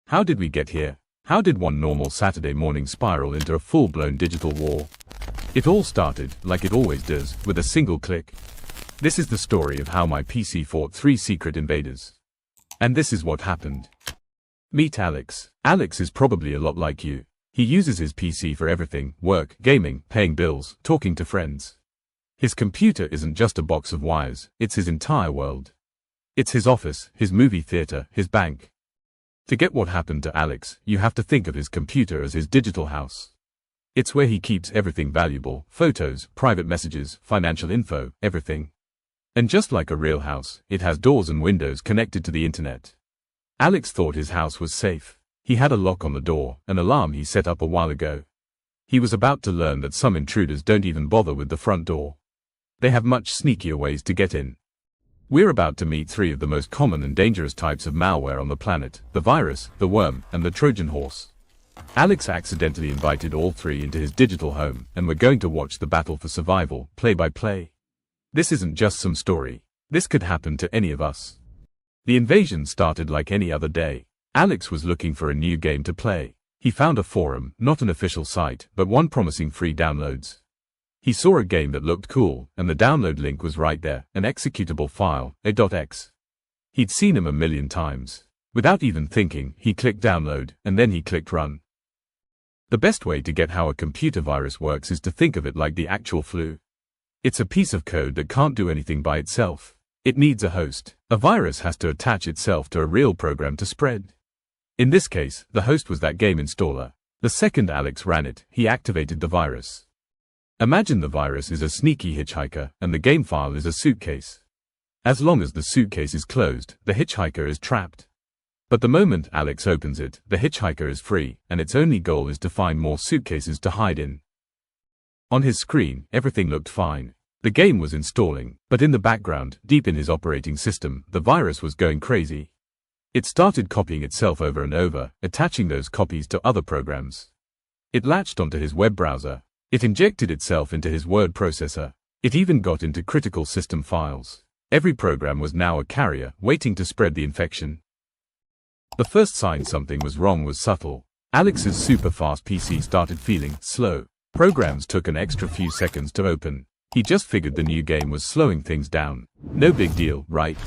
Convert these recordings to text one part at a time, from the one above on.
How did we get here? How did one normal Saturday morning spiral into a full-blown digital war? It all started, like it always does, with a single click. This is the story of how my PC fought 3 secret invaders. And this is what happened. Meet Alex. Alex is probably a lot like you. He uses his PC for everything: work, gaming, paying bills, talking to friends. His computer isn't just a box of wires, it's his entire world. It's his office, his movie theater, his bank. To get what happened to Alex, you have to think of his computer as his digital house. It's where he keeps everything valuable: photos, private messages, financial info, everything. And just like a real house, it has doors and windows connected to the internet. Alex thought his house was safe. He had a lock on the door, an alarm he set up a while ago. He was about to learn that some intruders don't even bother with the front door. They have much sneakier ways to get in. We're about to meet 3 of the most common and dangerous types of malware on the planet: the virus, the worm, and the Trojan horse. Alex accidentally invited all 3 into his digital home, and we're going to watch the battle for survival, play by play. This isn't just some story. This could happen to any of us. The invasion started like any other day. Alex was looking for a new game to play. He found a forum, not an official site, but one promising free downloads. He saw a game that looked cool, and the download link was right there, an executable file, a.exe. He'd seen him a million times. Without even thinking, he clicked download, and then he clicked run. The best way to get how a computer virus works is to think of it like the actual flu. It's a piece of code that can't do anything by itself. It needs a host. A virus has to attach itself to a real program to spread. In this case, the host was that game installer. The second Alex ran it, he activated the virus. Imagine the virus is a sneaky hitchhiker, and the game file is a suitcase. As long as the suitcase is closed, the hitchhiker is trapped. But the moment Alex opens it, the hitchhiker is free, and its only goal is to find more suitcases to hide in. On his screen, everything looked fine. The game was installing, but in the background, deep in his operating system, the virus was going crazy. It started copying itself over and over, attaching those copies to other programs. It latched onto his web browser. It injected itself into his word processor. It even got into critical system files. Every program was now a carrier, waiting to spread the infection. The first sign something was wrong was subtle. Alex's super-fast PC started feeling slow. Programs took an extra few seconds to open. He just figured the new game was slowing things down. No big deal, right?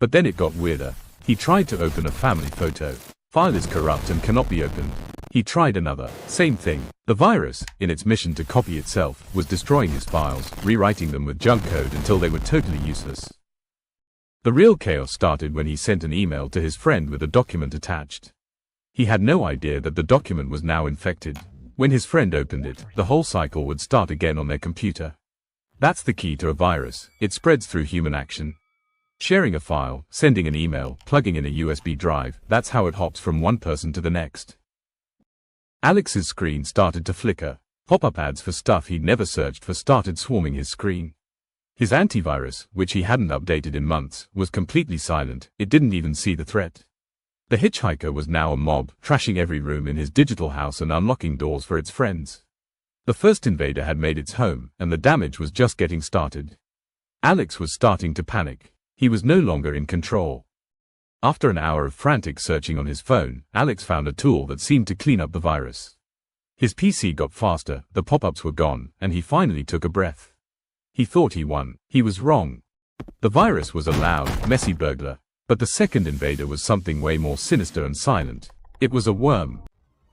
But then it got weirder. He tried to open a family photo. File is corrupt and cannot be opened. He tried another. Same thing. The virus, in its mission to copy itself, was destroying his files, rewriting them with junk code until they were totally useless. The real chaos started when he sent an email to his friend with a document attached. He had no idea that the document was now infected. When his friend opened it, the whole cycle would start again on their computer. That's the key to a virus. It spreads through human action. Sharing a file, sending an email, plugging in a USB drive, that's how it hops from one person to the next. Alex's screen started to flicker. Pop-up ads for stuff he'd never searched for started swarming his screen. His antivirus, which he hadn't updated in months, was completely silent. It didn't even see the threat. The hitchhiker was now a mob, trashing every room in his digital house and unlocking doors for its friends. The first invader had made its home, and the damage was just getting started. Alex was starting to panic. He was no longer in control. After an hour of frantic searching on his phone, Alex found a tool that seemed to clean up the virus. His PC got faster, the pop-ups were gone, and he finally took a breath. He thought he won. He was wrong. The virus was a loud, messy burglar. But the second invader was something way more sinister and silent. It was a worm.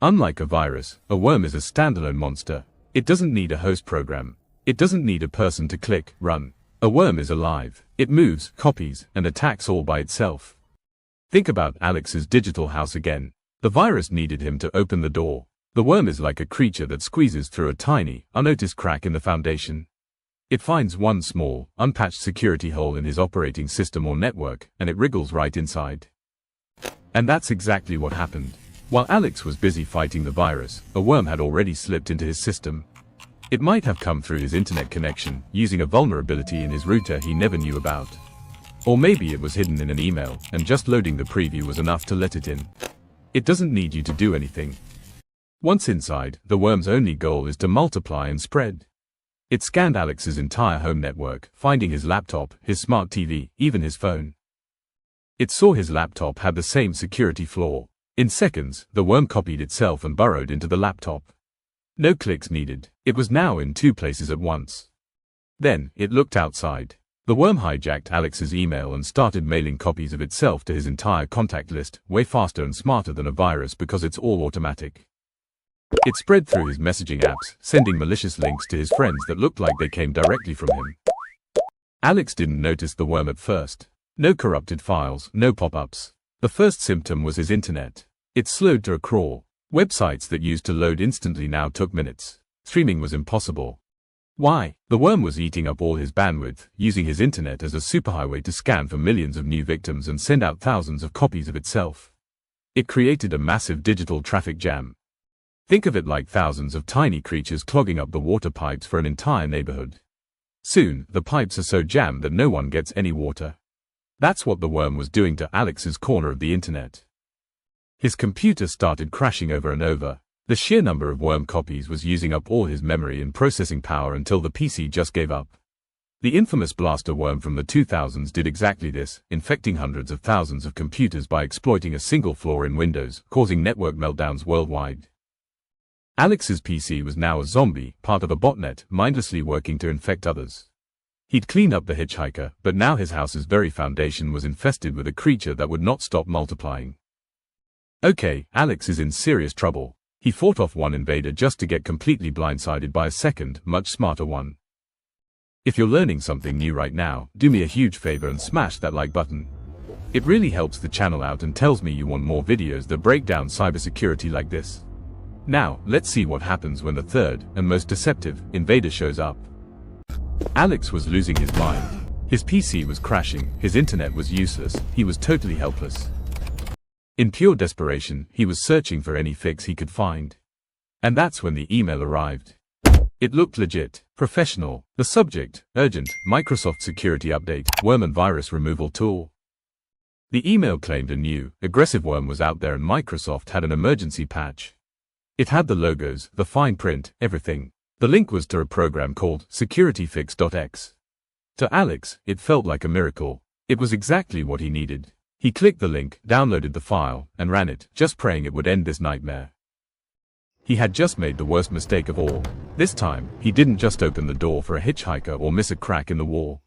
Unlike a virus, a worm is a standalone monster. It doesn't need a host program. It doesn't need a person to click, run. A worm is alive. It moves, copies, and attacks all by itself. Think about Alex's digital house again. The virus needed him to open the door. The worm is like a creature that squeezes through a tiny, unnoticed crack in the foundation. It finds one small, unpatched security hole in his operating system or network, and it wriggles right inside. And that's exactly what happened. While Alex was busy fighting the virus, a worm had already slipped into his system. It might have come through his internet connection, using a vulnerability in his router he never knew about. Or maybe it was hidden in an email, and just loading the preview was enough to let it in. It doesn't need you to do anything. Once inside, the worm's only goal is to multiply and spread. It scanned Alex's entire home network, finding his laptop, his smart TV, even his phone. It saw his laptop had the same security flaw. In seconds, the worm copied itself and burrowed into the laptop. No clicks needed. It was now in 2 places at once. Then, it looked outside. The worm hijacked Alex's email and started mailing copies of itself to his entire contact list, way faster and smarter than a virus because it's all automatic. It spread through his messaging apps, sending malicious links to his friends that looked like they came directly from him. Alex didn't notice the worm at first. No corrupted files, no pop-ups. The first symptom was his internet. It slowed to a crawl. Websites that used to load instantly now took minutes. Streaming was impossible. Why? The worm was eating up all his bandwidth, using his internet as a superhighway to scan for millions of new victims and send out thousands of copies of itself. It created a massive digital traffic jam. Think of it like thousands of tiny creatures clogging up the water pipes for an entire neighborhood. Soon, the pipes are so jammed that no one gets any water. That's what the worm was doing to Alex's corner of the internet. His computer started crashing over and over. The sheer number of worm copies was using up all his memory and processing power until the PC just gave up. The infamous blaster worm from the 2000s did exactly this, infecting hundreds of thousands of computers by exploiting a single flaw in Windows, causing network meltdowns worldwide. Alex's PC was now a zombie, part of a botnet, mindlessly working to infect others. He'd cleaned up the hitchhiker, but now his house's very foundation was infested with a creature that would not stop multiplying. Okay, Alex is in serious trouble. He fought off one invader just to get completely blindsided by a second, much smarter one. If you're learning something new right now, do me a huge favor and smash that like button. It really helps the channel out and tells me you want more videos that break down cybersecurity like this. Now, let's see what happens when the third, and most deceptive, invader shows up. Alex was losing his mind. His PC was crashing, his internet was useless, he was totally helpless. In pure desperation, he was searching for any fix he could find. And that's when the email arrived. It looked legit, professional. The subject, urgent, Microsoft security update, worm and virus removal tool. The email claimed a new, aggressive worm was out there and Microsoft had an emergency patch. It had the logos, the fine print, everything. The link was to a program called securityfix.x. To Alex, it felt like a miracle. It was exactly what he needed. He clicked the link, downloaded the file, and ran it, just praying it would end this nightmare. He had just made the worst mistake of all. This time, he didn't just open the door for a hitchhiker or miss a crack in the wall.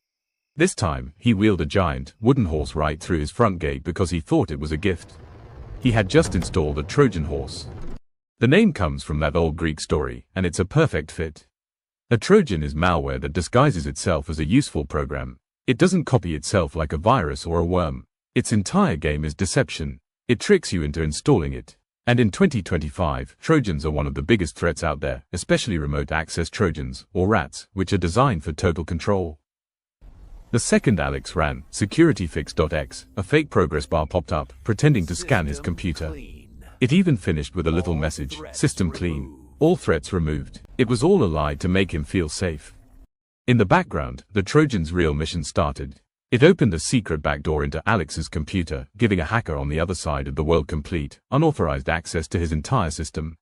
This time, he wheeled a giant, wooden horse right through his front gate because he thought it was a gift. He had just installed a Trojan horse. The name comes from that old Greek story, and it's a perfect fit. A Trojan is malware that disguises itself as a useful program. It doesn't copy itself like a virus or a worm. Its entire game is deception. It tricks you into installing it. And in 2025, Trojans are one of the biggest threats out there, especially remote access Trojans, or rats, which are designed for total control. The second Alex ran, securityfix.x, a fake progress bar popped up, pretending to scan his computer. It even finished with a little message, system clean. All threats removed. It was all a lie to make him feel safe. In the background, the Trojan's real mission started. It opened a secret backdoor into Alex's computer, giving a hacker on the other side of the world complete, unauthorized access to his entire system.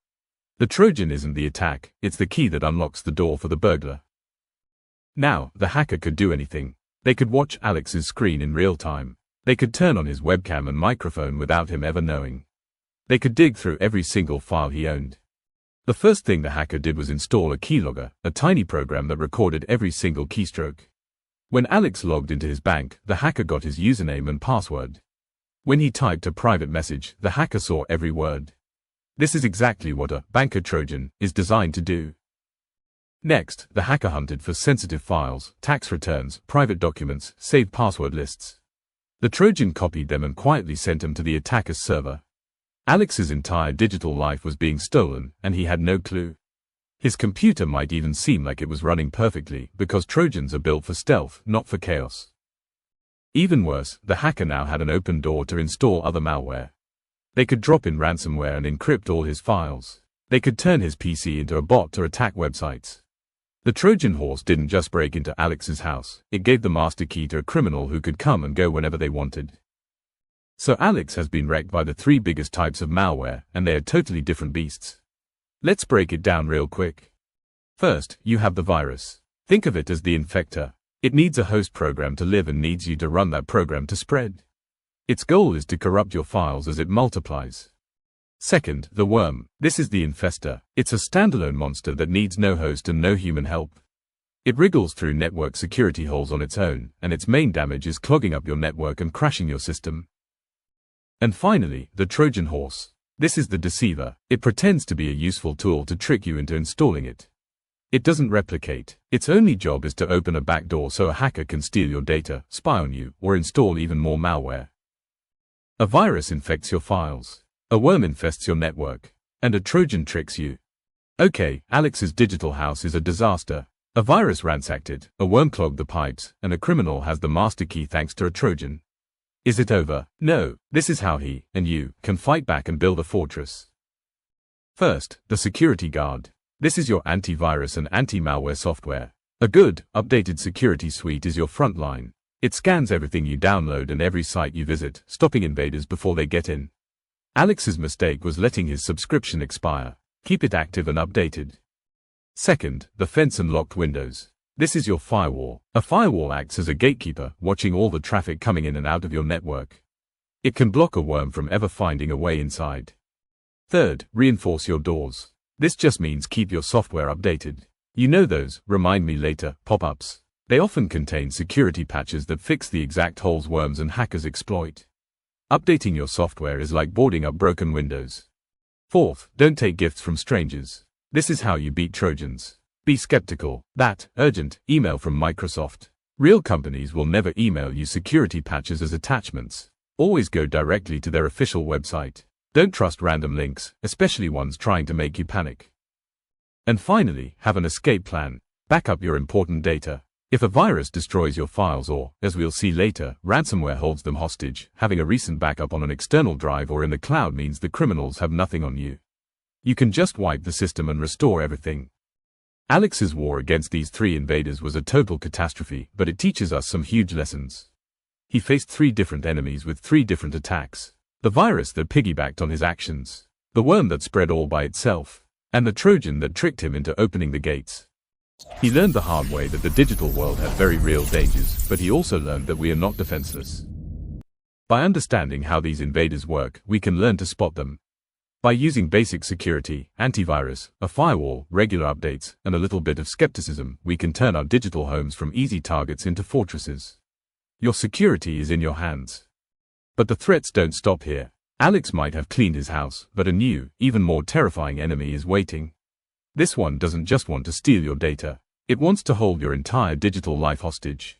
The Trojan isn't the attack, it's the key that unlocks the door for the burglar. Now, the hacker could do anything. They could watch Alex's screen in real time. They could turn on his webcam and microphone without him ever knowing. They could dig through every single file he owned. The first thing the hacker did was install a keylogger, a tiny program that recorded every single keystroke. When Alex logged into his bank, the hacker got his username and password. When he typed a private message, the hacker saw every word. This is exactly what a banker Trojan is designed to do. Next, the hacker hunted for sensitive files, tax returns, private documents, saved password lists. The Trojan copied them and quietly sent them to the attacker's server. Alex's entire digital life was being stolen, and he had no clue. His computer might even seem like it was running perfectly, because Trojans are built for stealth, not for chaos. Even worse, the hacker now had an open door to install other malware. They could drop in ransomware and encrypt all his files. They could turn his PC into a bot to attack websites. The Trojan horse didn't just break into Alex's house, it gave the master key to a criminal who could come and go whenever they wanted. So Alex has been wrecked by the 3 biggest types of malware, and they are totally different beasts. Let's break it down real quick. First, you have the virus. Think of it as the infector. It needs a host program to live and needs you to run that program to spread. Its goal is to corrupt your files as it multiplies. Second, the worm. This is the infester. It's a standalone monster that needs no host and no human help. It wriggles through network security holes on its own, and its main damage is clogging up your network and crashing your system. And finally, the Trojan horse. This is the deceiver. It pretends to be a useful tool to trick you into installing it. It doesn't replicate. Its only job is to open a backdoor so a hacker can steal your data, spy on you, or install even more malware. A virus infects your files. A worm infests your network. And a Trojan tricks you. Okay, Alex's digital house is a disaster. A virus ransacked it, a worm clogged the pipes, and a criminal has the master key thanks to a Trojan. Is it over? No. This is how he, and you, can fight back and build a fortress. First, the security guard. This is your antivirus and anti-malware software. A good, updated security suite is your front line. It scans everything you download and every site you visit, stopping invaders before they get in. Alex's mistake was letting his subscription expire. Keep it active and updated. Second, the fence and locked windows. This is your firewall. A firewall acts as a gatekeeper, watching all the traffic coming in and out of your network. It can block a worm from ever finding a way inside. Third, reinforce your doors. This just means keep your software updated. You know those "remind me later" pop-ups. They often contain security patches that fix the exact holes worms and hackers exploit. Updating your software is like boarding up broken windows. Fourth, don't take gifts from strangers. This is how you beat Trojans. Be skeptical. That urgent email from Microsoft. Real companies will never email you security patches as attachments. Always go directly to their official website. Don't trust random links, especially ones trying to make you panic. And finally, have an escape plan. Back up your important data. If a virus destroys your files or, as we'll see later, ransomware holds them hostage, having a recent backup on an external drive or in the cloud means the criminals have nothing on you. You can just wipe the system and restore everything. Alex's war against these 3 invaders was a total catastrophe, but it teaches us some huge lessons. He faced 3 different enemies with 3 different attacks. The virus that piggybacked on his actions. The worm that spread all by itself. And the Trojan that tricked him into opening the gates. He learned the hard way that the digital world had very real dangers, but he also learned that we are not defenseless. By understanding how these invaders work, we can learn to spot them. By using basic security, antivirus, a firewall, regular updates, and a little bit of skepticism, we can turn our digital homes from easy targets into fortresses. Your security is in your hands. But the threats don't stop here. Alex might have cleaned his house, but a new, even more terrifying enemy is waiting. This one doesn't just want to steal your data. It wants to hold your entire digital life hostage.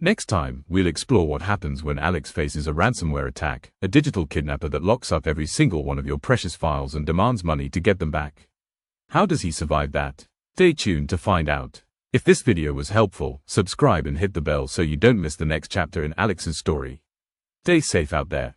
Next time, we'll explore what happens when Alex faces a ransomware attack, a digital kidnapper that locks up every single one of your precious files and demands money to get them back. How does he survive that? Stay tuned to find out. If this video was helpful, subscribe and hit the bell so you don't miss the next chapter in Alex's story. Stay safe out there.